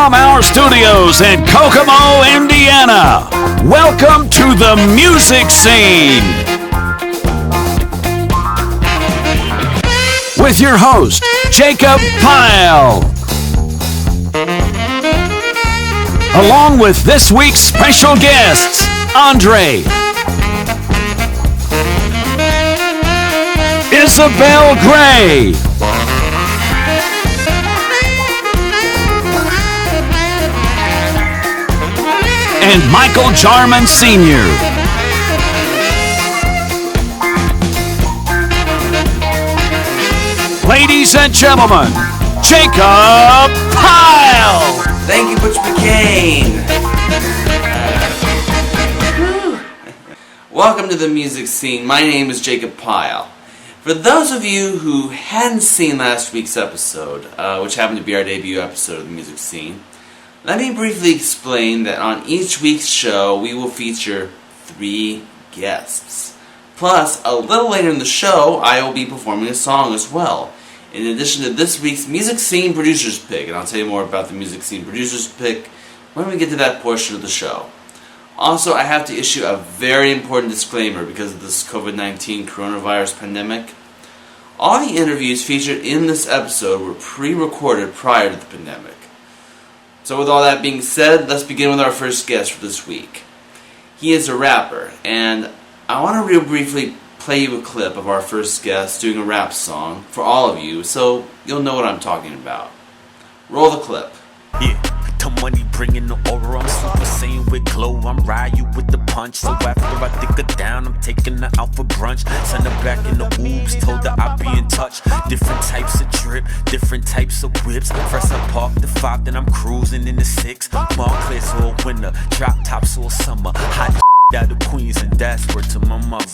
From our studios in Kokomo, Indiana, welcome to the music scene. With your host, Jacob Pyle. Along with this week's special guests, Andre, Izabel Gray, and Michael Jarman Sr. Ladies and gentlemen, Jacob Pyle. Thank you, Butch McCain. Welcome to the music scene. My name is Jacob Pyle. For those of you who hadn't seen last week's episode, which happened to be our debut episode of the music scene, let me briefly explain that on each week's show we will feature 3 guests. Plus, a little later in the show, I will be performing a song as well. In addition to this week's Music Scene Producer's Pick, and I'll tell you more about the Music Scene Producer's Pick when we get to that portion of the show. Also, I have to issue a very important disclaimer because of this COVID-19 coronavirus pandemic. All the interviews featured in this episode were pre-recorded prior to the pandemic. So with all that being said, let's begin with our first guest for this week. He is a rapper, and I want to real briefly play you a clip of our first guest doing a rap song for all of you, so you'll know what I'm talking about. Roll the clip. Yeah, the money bringing the aura, I'm super saiyan with glow, I'm ride you with the punch, so after I think her down, I'm taking her out for brunch, send her back in the oops, told her I'll be in touch, different types of drip, different types of whips, first I park the 5, then I'm cruising in the 6, Montclair's all winter, drop tops all summer, hot out of Queens, and that's word to my mother.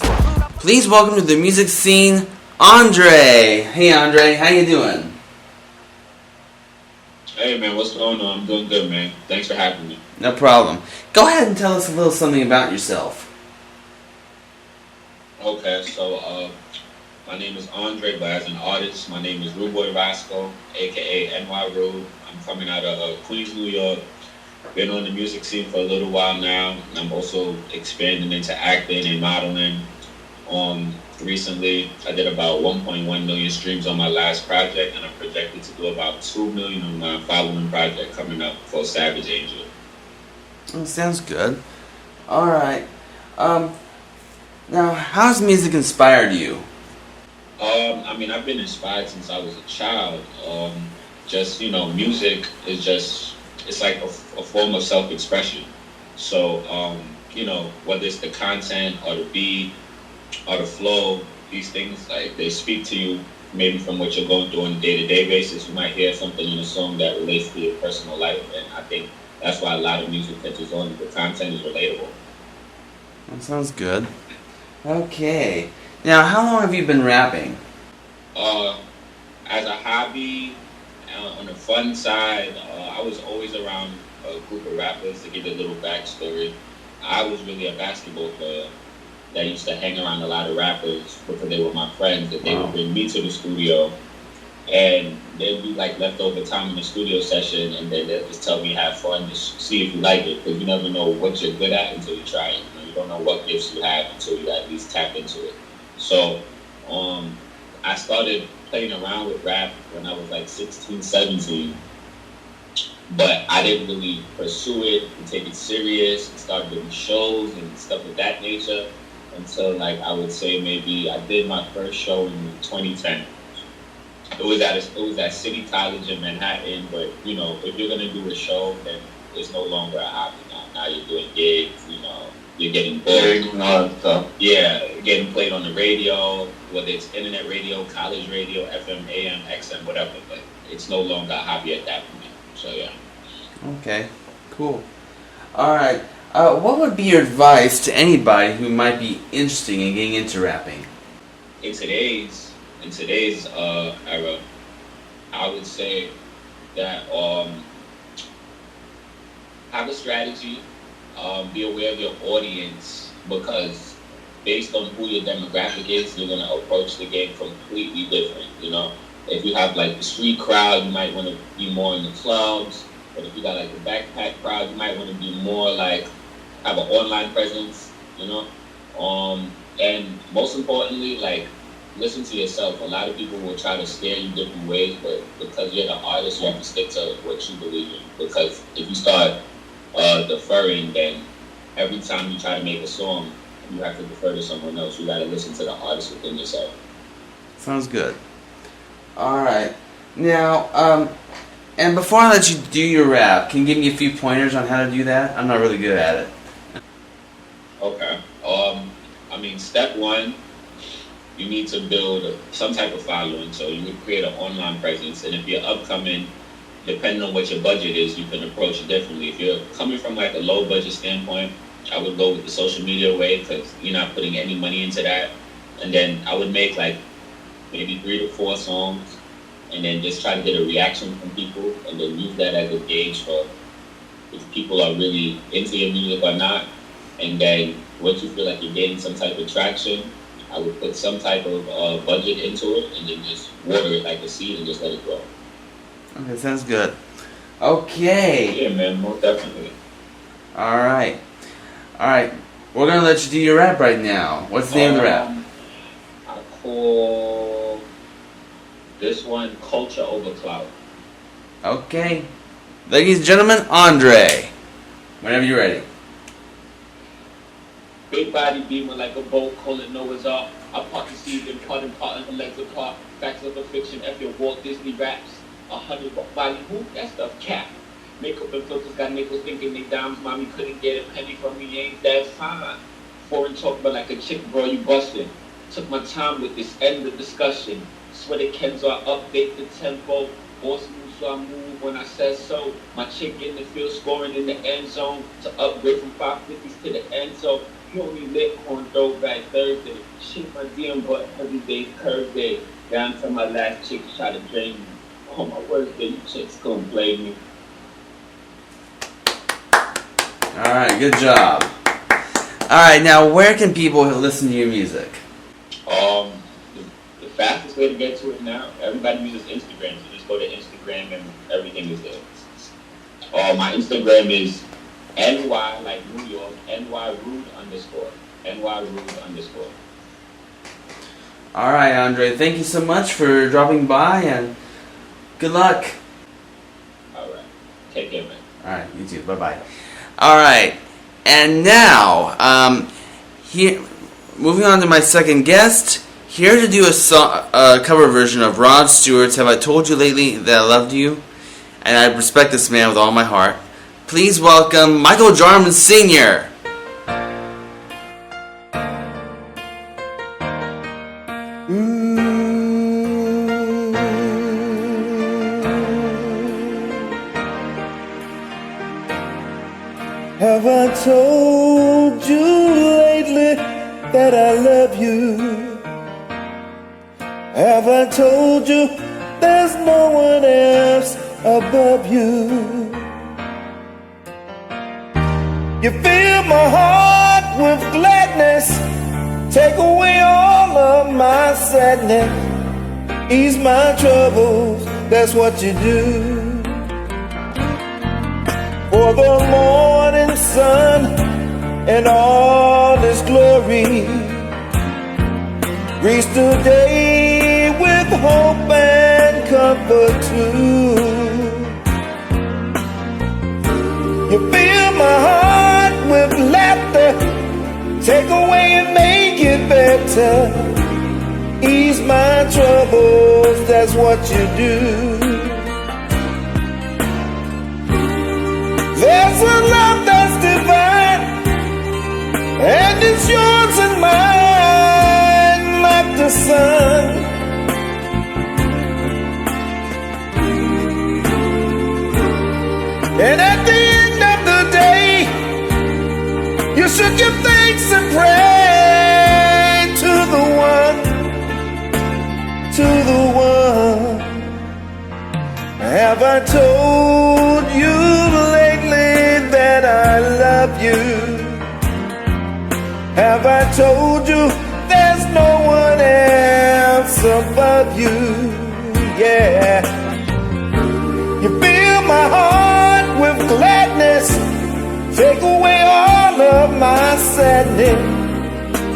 Please welcome to the music scene, Andre. Hey Andre, how you doing? Hey man, what's going on? I'm doing good, man. Thanks for having me. No problem. Go ahead and tell us a little something about yourself. Okay, so my name is Andre, but as an artist, my name is Rude Boy Rascal, aka NY Rude. I'm coming out of Queens, New York. Been on the music scene for a little while now. I'm also expanding into acting and modeling. Recently, I did about 1.1 million streams on my last project, and I'm projected to do about 2 million on my following project coming up for Savage Angel. Oh, sounds good. Alright. Now, how's music inspired you? I've been inspired since I was a child. Music is just, it's like a form of self-expression. So, whether it's the content or the beat or the flow, these things, like, they speak to you maybe from what you're going through on a day-to-day basis. You might hear something in a song that relates to your personal life, and I think that's why a lot of music catches on. The content is relatable. That sounds good. Okay. Now, how long have you been rapping? As a hobby, on the fun side, I was always around a group of rappers. To give you a little backstory, I was really a basketball player that used to hang around a lot of rappers because they were my friends, that they would bring me to the studio, and they'd be like leftover time in the studio session, and then they'd just tell me have fun, just see if you like it, because you never know what you're good at until you try it. You don't know what gifts you have until you at least tap into it. So I started playing around with rap when I was like 16, 17, but I didn't really pursue it and take it serious and start doing shows and stuff of that nature until, like, I would say maybe I did my first show in 2010. It was at City College in Manhattan, but if you're gonna do a show, then it's no longer a hobby now. Now you're doing gigs, you're getting booked and all that stuff. Yeah, getting played on the radio, whether it's internet radio, college radio, FM, AM, XM, whatever, but it's no longer a hobby at that point. So yeah. Okay, cool. Alright, what would be your advice to anybody who might be interested in getting into rapping? In today's era, I would say that have a strategy, be aware of your audience, because based on who your demographic is, you're going to approach the game completely different. If you have like the street crowd, you might want to be more in the clubs. But if you got like a backpack crowd, you might want to be more like have an online presence, you know. And most importantly, like listen to yourself. A lot of people will try to steer you different ways, but because you're the artist, you have to stick to what you believe in. Because if you start deferring, then every time you try to make a song, you have to defer to someone else. You got to listen to the artist within yourself. Sounds good. All right. Now, and before I let you do your rap, can you give me a few pointers on how to do that? I'm not really good at it. Okay. I mean, step one, you need to build some type of following. So you would create an online presence, and if you're upcoming, depending on what your budget is, you can approach it differently. If you're coming from like a low budget standpoint, I would go with the social media way because you're not putting any money into that. And then I would make like maybe 3 to 4 songs, and then just try to get a reaction from people, and then use that as a gauge for if people are really into your music or not. And then once you feel like you're getting some type of traction, I would put some type of budget into it, and then just water it like a seed and just let it grow. Okay, sounds good. Okay. Yeah, man, most definitely. All right. We're gonna let you do your rap right now. What's the name of the rap? I call this one Culture Over Clout. Okay. Ladies and gentlemen, Andre. Whenever you're ready. Big body beamer like a boat, call it Noah's Ark. I part the seeds and part the legs apart. Facts of a fiction, F your Walt Disney raps. 100 body whoop, that stuff cap. Makeup and filters got nickels thinking they dimes. Mommy couldn't get a penny from me, ain't that fine. Foreign talk but like a chick, bro, you bustin'. Took my time with this, end the discussion. Swear the Kens are update the tempo. Boss move so I move when I said so. My chick in the field scoring in the end zone. To upgrade from 550s to the end zone. You only lit on throwback Thursday. Shit my DM but every day curve day. Down to my last chick try to drain me. Oh my worst day, you chicks gonna blame me. Alright, good job. Alright, now where can people listen to your music? The fastest way to get to it now, everybody uses Instagram, so just go to Instagram and everything is there. My Instagram is NY like New York, NY Rude _, NY Rude _. Alright, Andre, thank you so much for dropping by and good luck. Alright, take care, man. Alright, you too, bye-bye. Alright, and now, here, moving on to my second guest, here to do a cover version of Rod Stewart's Have I Told You Lately That I Loved You? And I respect this man with all my heart. Please welcome Michael Jarman Sr. Have I told you lately that I love you? Have I told you there's no one else above you? You fill my heart with gladness, take away all of my sadness, ease my troubles, that's what you do. For the morning sun and all its glory, grease the day with hope and comfort too. You fill my heart with laughter, take away and make it better, ease my troubles, that's what you do. There's a love that's divine, and it's yours and mine like the sun. And at the end of the day, you should give thanks and pray to the one. Have I told you lately that I love you? Have I told you there's no one else above you? Yeah. You fill my heart my sadness,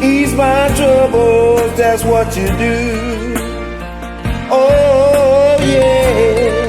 ease my troubles, that's what you do. Oh yeah.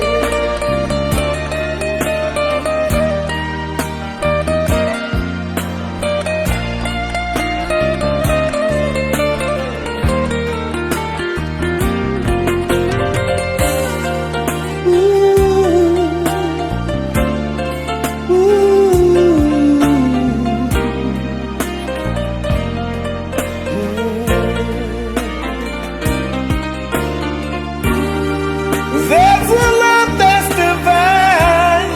There's a love that's divine,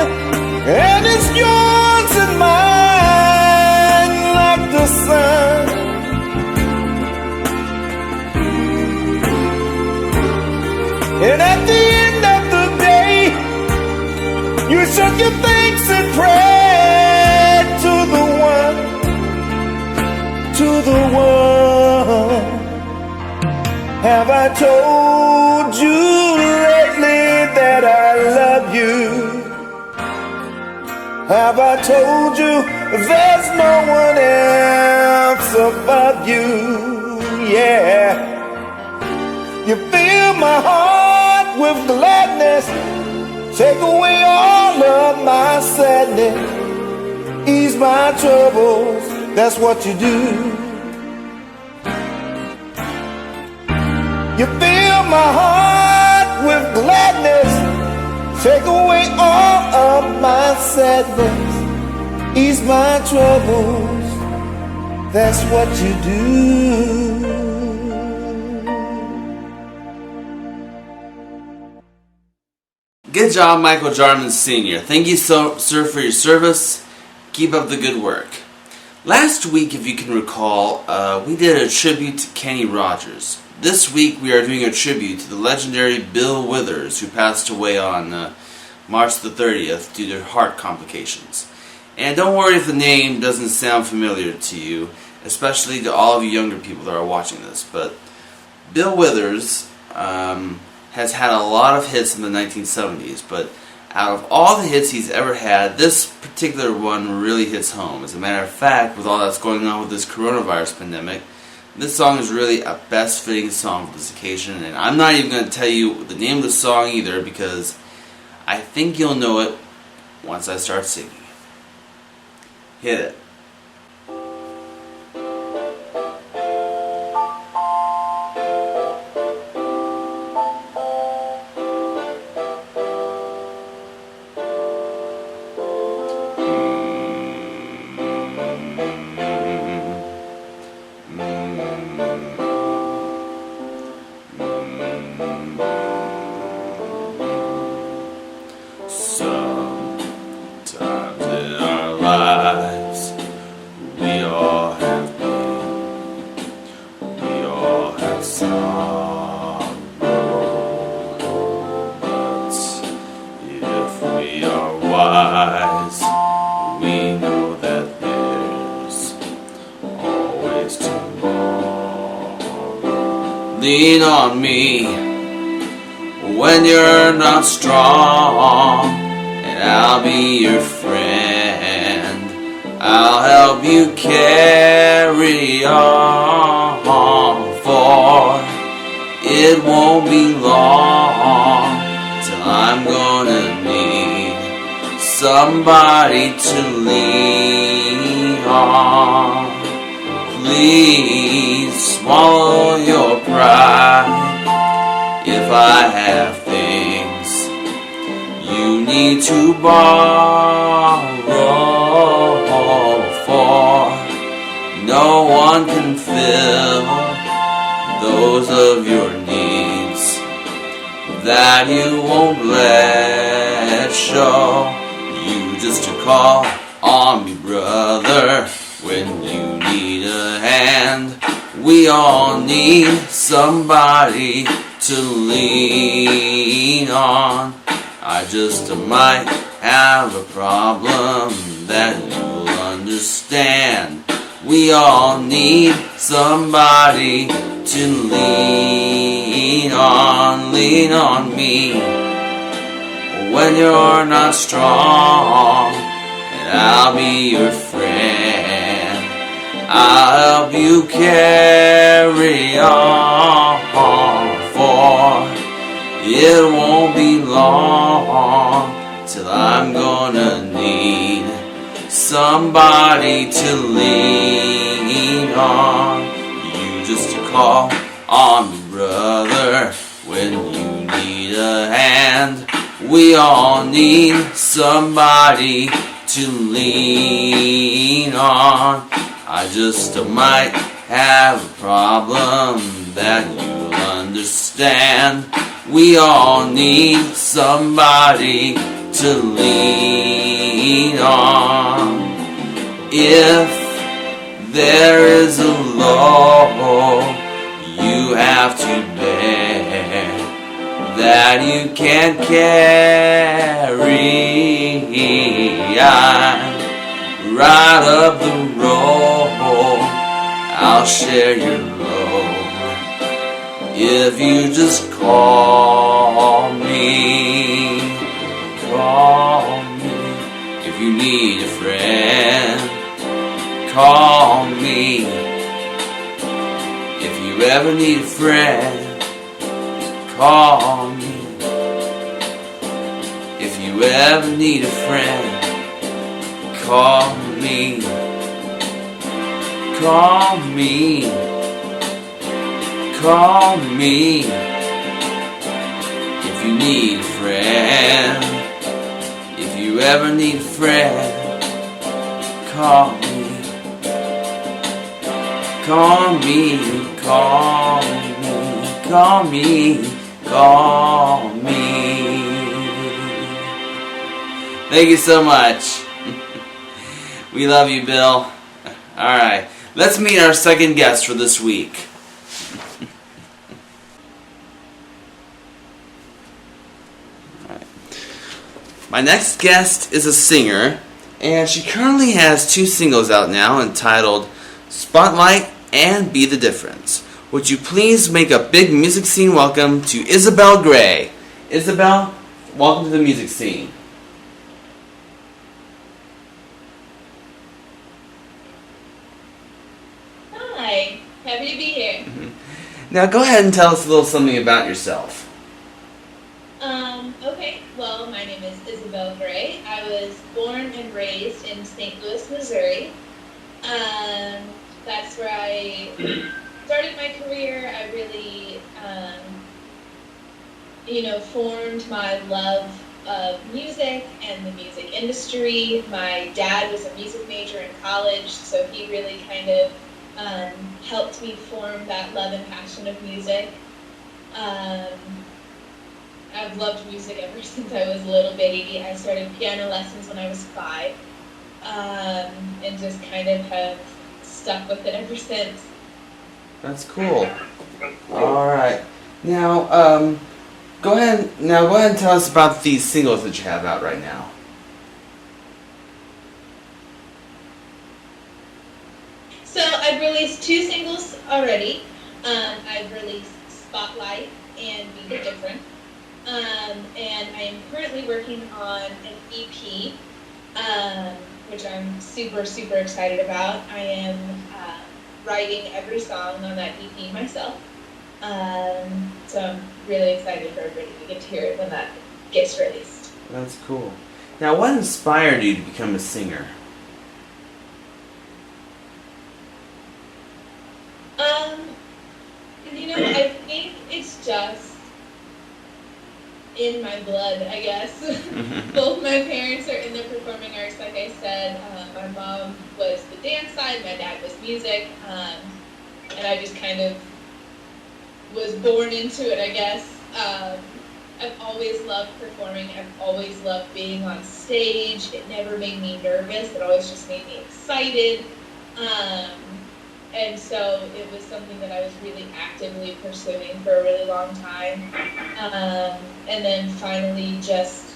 and it's yours and mine like the sun. And at the end of the day, you shook your thanks and prayed to the one. Have I told you that I love you? Have I told you there's no one else above you? Yeah. You fill my heart with gladness, take away all of my sadness, ease my troubles, that's what you do. You fill my heart with gladness, take away all of my sadness, ease my troubles, that's what you do. Good job, Michael Jarman Sr. Thank you, sir, for your service. Keep up the good work. Last week, if you can recall, we did a tribute to Kenny Rogers. This week we are doing a tribute to the legendary Bill Withers, who passed away on March the 30th due to heart complications. And don't worry if the name doesn't sound familiar to you, especially to all of you younger people that are watching this. But Bill Withers has had a lot of hits in the 1970s, but out of all the hits he's ever had, this particular one really hits home. As a matter of fact, with all that's going on with this coronavirus pandemic, this song is really a best fitting song for this occasion, and I'm not even going to tell you the name of the song either, because I think you'll know it once I start singing. Hit it. Sometimes in our lives we all have pain, we all have sorrow, but if we are wise, we know that there's always tomorrow. Lean on me when you're not strong, and I'll be your friend. I'll help you carry on, for it won't be long till I'm gonna need somebody to lean on. Please swallow your pride. If I have things you need to borrow, for no one can fill those of your needs that you won't let show. You just to call on me, brother, when you need a hand. We all need somebody to lean on. I just might have a problem that you'll understand. We all need somebody to lean on. Lean on me when you're not strong, and I'll be your friend. I'll help you carry on, for it won't be long till I'm gonna need somebody to lean on. You just call on me, brother, when you need a hand. We all need somebody to lean on. I just might have a problem that you'll understand. We all need somebody to lean on. If there is a load you have to bear that you can't carry, I'm right up the road, I'll share your load. If you just call me, if you need a friend, call me. If you ever need a friend, call me. If you ever need a friend, call me. Call me. Call me. If you need a friend, if you ever need a friend, call me. Call me. Call me. Call me. Call me. Thank you so much. We love you, Bill. Alright, let's meet our second guest for this week. My next guest is a singer, and she currently has 2 singles out now entitled Spotlight and Be the Difference. Would you please make a big music scene welcome to Izabel Gray. Izabel, welcome to the music scene. Hi, happy to be here. Now go ahead and tell us a little something about yourself. Okay, well, my name is Izabel Gray. I was born and raised in St. Louis, Missouri. That's where I started my career. I really, formed my love of music and the music industry. My dad was a music major in college, so he really kind of helped me form that love and passion of music. I've loved music ever since I was a little baby. I started piano lessons when I was 5, and just kind of have stuck with it ever since. That's cool. All right. Now, go ahead and tell us about these singles that you have out right now. So I've released 2 singles already. I've released Spotlight and Be the Different. And I am currently working on an EP, which I'm super, super excited about. I am writing every song on that EP myself. So I'm really excited for everybody to get to hear it when that gets released. That's cool. Now, what inspired you to become a singer? I think it's just in my blood, I guess. Both my parents are in the performing arts, like I said. My mom was the dance side, my dad was music, and I just kind of was born into it, I guess. I've always loved performing. I've always loved being on stage. It never made me nervous. It always just made me excited. And so it was something that I was really actively pursuing for a really long time. And then finally just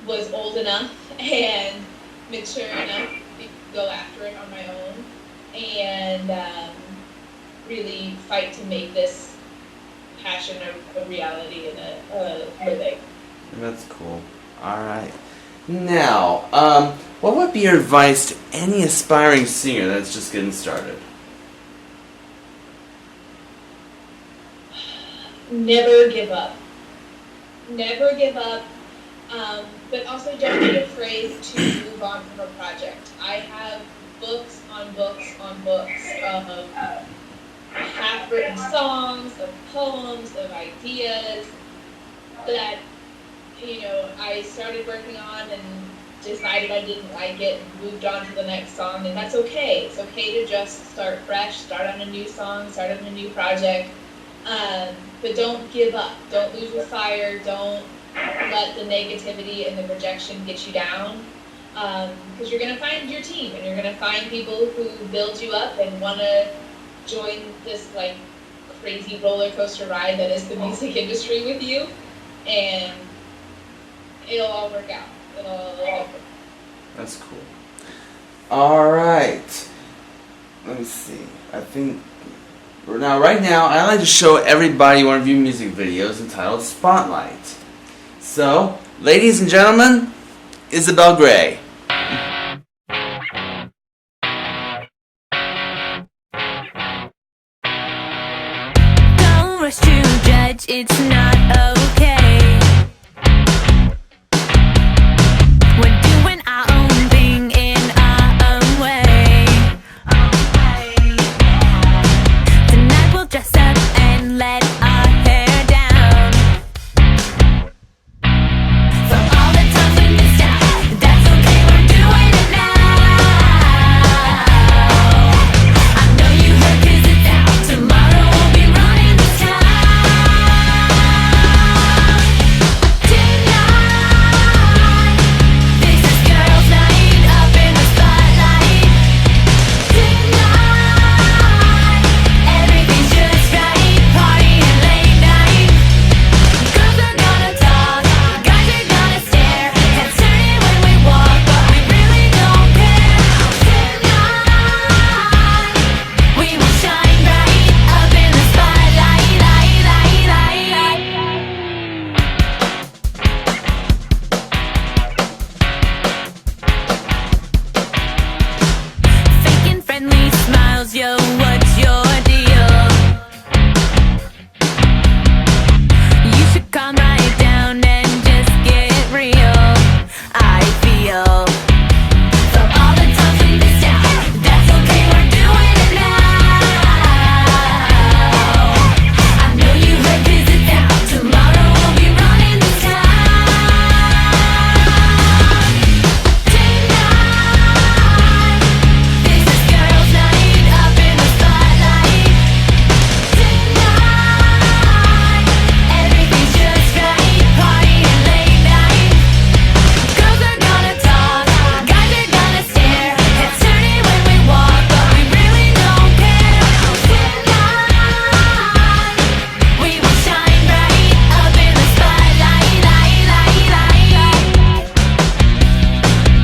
was old enough and mature enough to go after it on my own and really fight to make this passion a reality and a living. That's cool. All right. Now, what would be your advice to any aspiring singer that's just getting started? Never give up. Never give up. But also don't be afraid to move on from a project. I have books on books on books of half-written songs, of poems, of ideas that, I started working on and decided I didn't like it and moved on to the next song, and that's okay. It's okay to just start fresh, start on a new song, start on a new project, but don't give up. Don't lose your fire. Don't let the negativity and the rejection get you down, because you're going to find your team and you're going to find people who build you up and want to join this crazy roller coaster ride that is the music industry with you, and it'll all work out. It'll all work. That's cool. Alright. Let me see. I think right now I like to show everybody one of your music videos entitled Spotlight. So, ladies and gentlemen, Izabel Gray. Don't rush to judge, it's not okay. We're doing our own thing in our own way. Tonight we'll dress up and let our hair down. For all the times we missed out, that's okay, we're doing it now. I know you heard 'cause it's out. Tomorrow we'll be running this town. Tonight, this is girls' night up in the spotlight. Tonight, everything's just right, partying late night. Girls are gonna talk, guys are gonna stare, heads turning when we walk, but we really don't care. Tonight, we will shine bright up in the spotlight. Faking friendly smiles, yo, what's your deal? You should calm right down and just get real. I feel from all the times we missed out, that's okay, we're doing it now. I know you heard 'cause it's out. Tomorrow we'll be running this town. Tonight, this is girls' night up in the spotlight. Tonight, everything's just right, partying late night. Girls are gonna talk, guys are gonna stare, heads turning when we walk, but we really don't care. Tonight, we will shine bright up in the spotlight.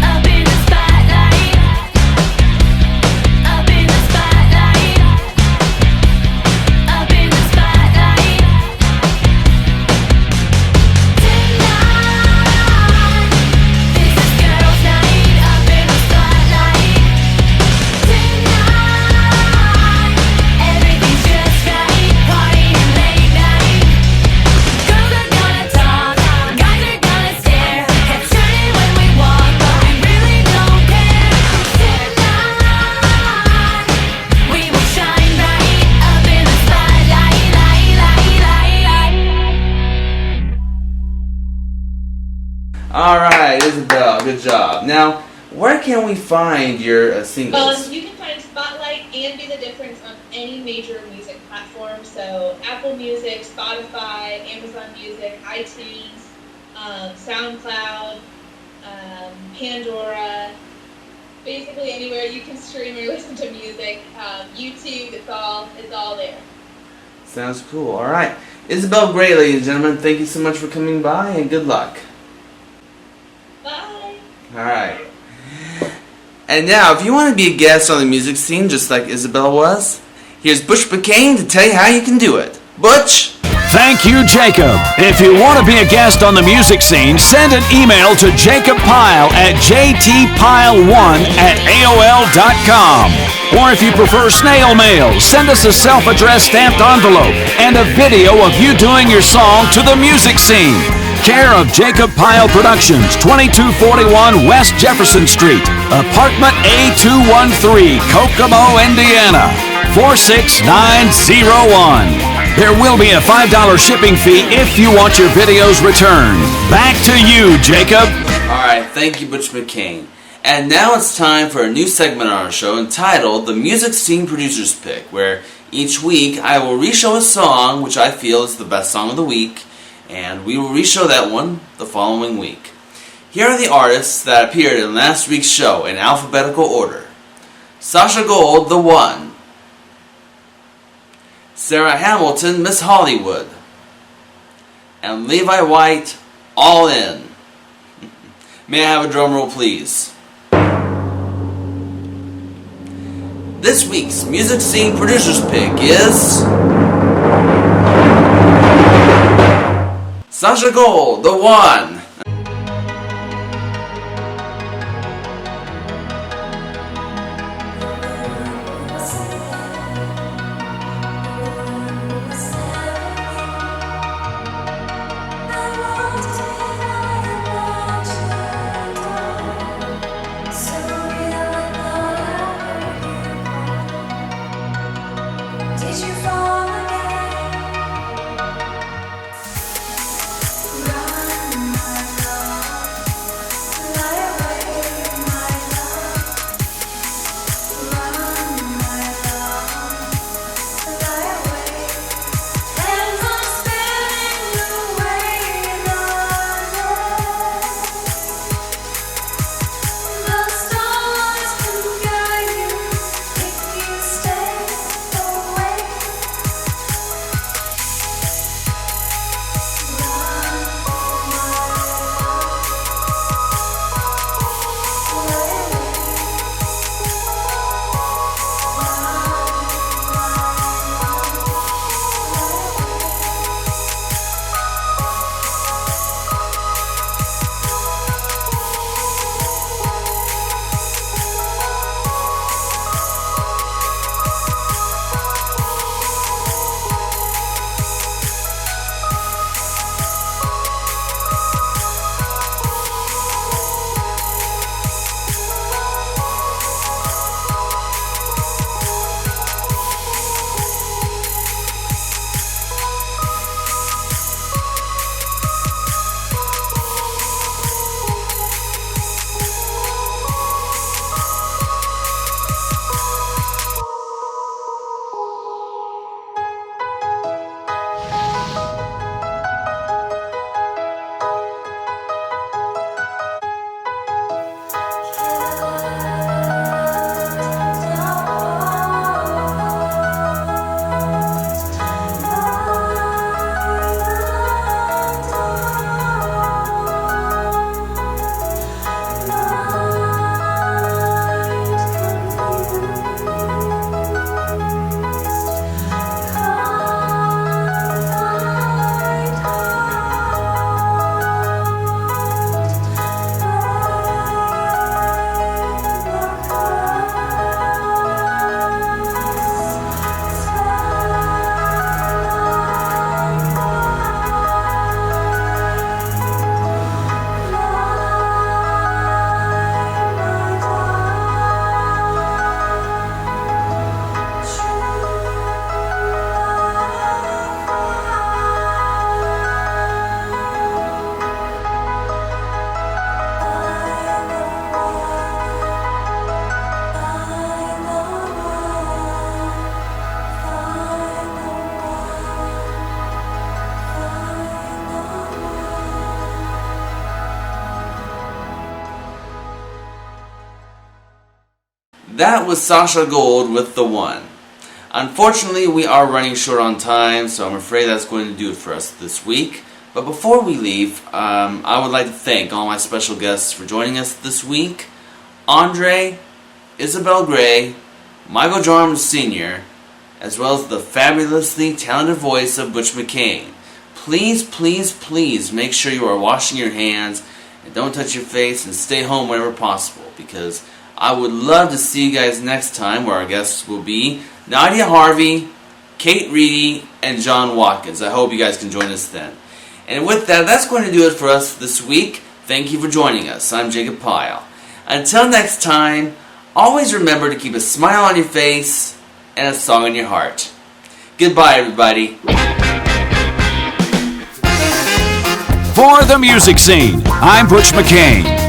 Up in the spotlight. Up in the spotlight. Up in the spotlight. Tonight, this is girls' night up in the spotlight. Tonight, everything's just right, partying late night. Girls are gonna talk, guys are gonna stare, heads turning when we walk, but we really don't care. Tonight, we will shine bright up in the spotlight. Alright, Izabel, good job. Now, where can we find your singles? You can find Spotlight and Be the Difference on any major music platform. So Apple Music, Spotify, Amazon Music, iTunes, SoundCloud, Pandora. Basically anywhere you can stream or listen to music. YouTube, it's all there. Sounds cool. Alright. Izabel Gray, ladies and gentlemen, thank you so much for coming by and good luck. Bye. Alright. And now, if you want to be a guest on the music scene just like Izabel was, here's Butch McCain to tell you how you can do it. Butch! Thank you, Jacob. If you want to be a guest on the music scene, send an email to Jacob Pyle at jtpyle1@aol.com. Or if you prefer snail mail, send us a self-addressed stamped envelope and a video of you doing your song to the music scene. Care of Jacob Pyle Productions, 2241 West Jefferson Street, Apartment A213, Kokomo, Indiana, 46901. There will be a $5 shipping fee if you want your videos returned. Back to you, Jacob. Alright, thank you, Butch McCain. And now it's time for a new segment on our show entitled The Music Scene Producer's Pick, where each week I will reshow a song which I feel is the best song of the week, and we will reshow that one the following week. Here are the artists that appeared in last week's show in alphabetical order. Sasha Gold, The One. Sarah Hamilton, Miss Hollywood. And Levi White, All In. May I have a drum roll, please? This week's Music Scene Producer's Pick is Sasha Gold, The One. Did you fall again? Run, my love, fly away, my love. Run, my love, fly away. And I'm spinning away the night. The stars can guide you if you stay away. That was Sasha Gold with The One. Unfortunately, we are running short on time, so I'm afraid that's going to do it for us this week. But before we leave, I would like to thank all my special guests for joining us this week. Andre, Izabel Gray, Michael Jarman Sr., as well as the fabulously talented voice of Butch McCain. Please, please, please make sure you are washing your hands and don't touch your face and stay home whenever possible, because I would love to see you guys next time, where our guests will be Nadia Harvey, Kate Reedy, and John Watkins. I hope you guys can join us then. And with that, that's going to do it for us this week. Thank you for joining us. I'm Jacob Pyle. Until next time, always remember to keep a smile on your face and a song in your heart. Goodbye, everybody. For the music scene, I'm Butch McCain.